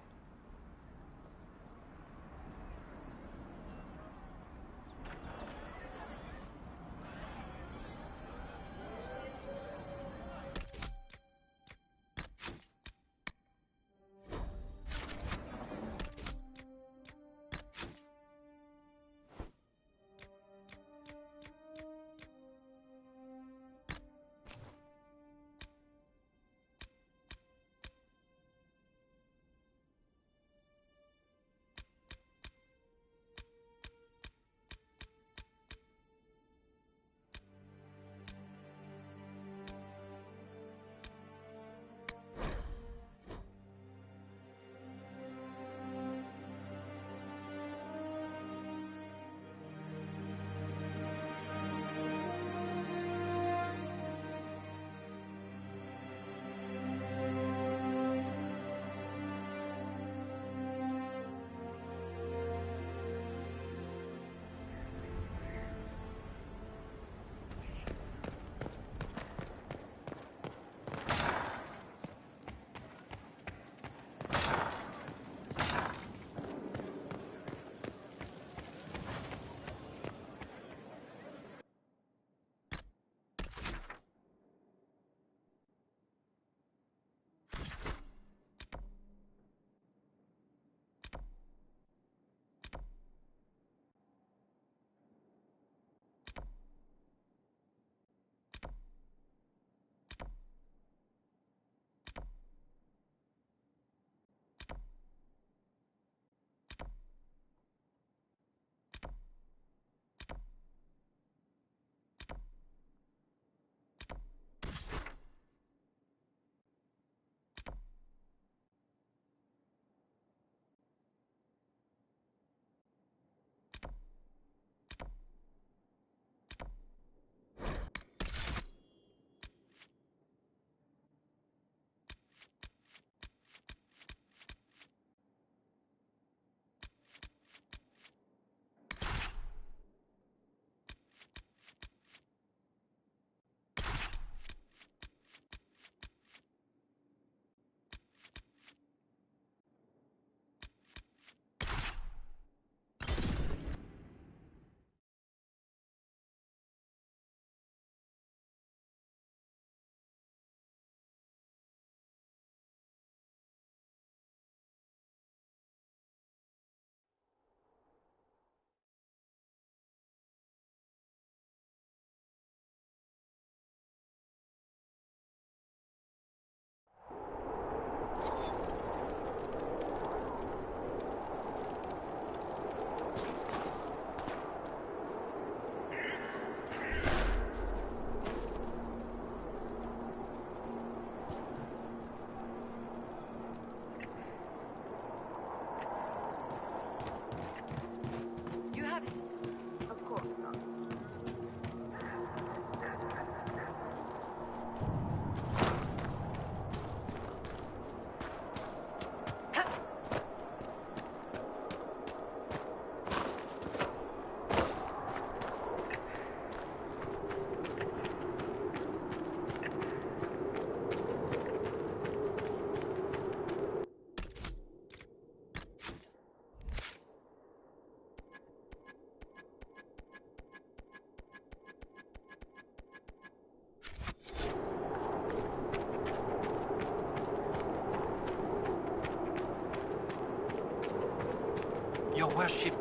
Your worship.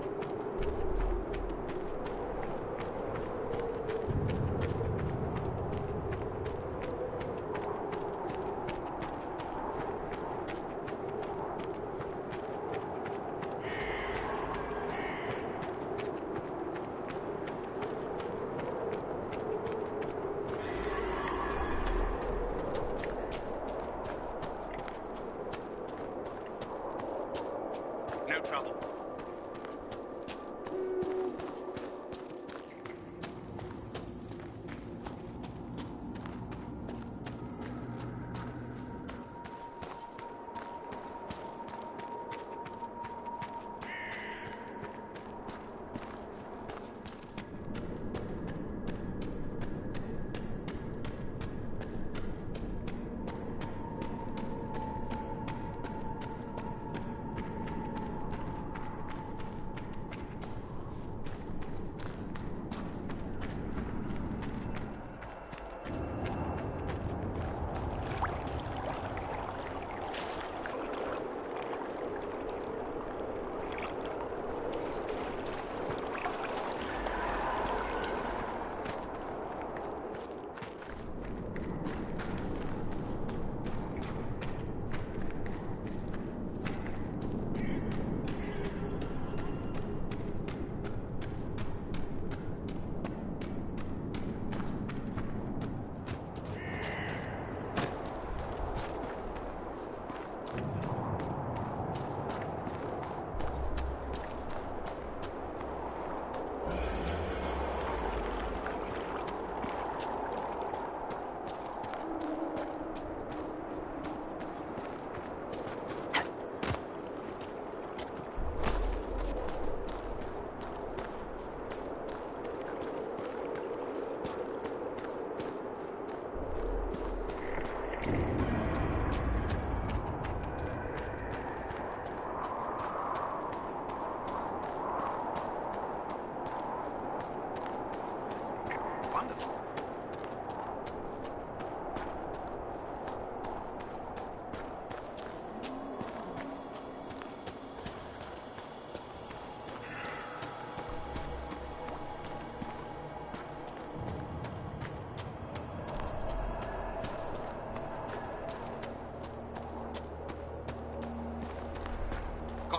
No trouble.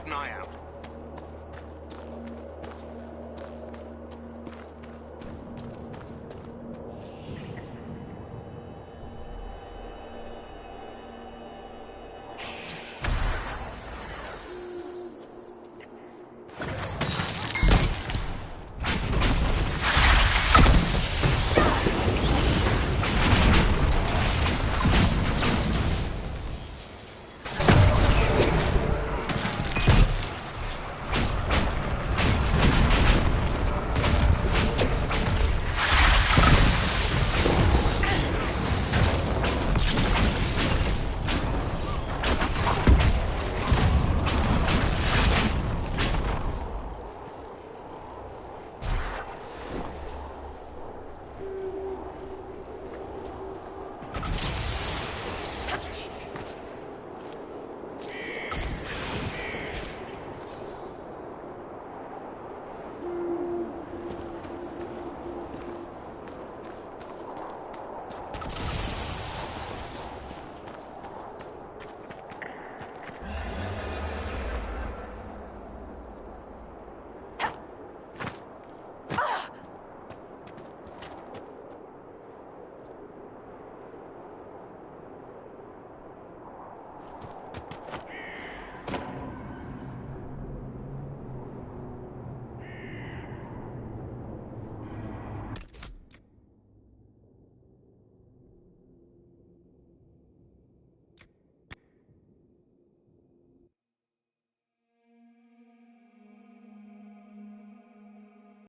an eye out.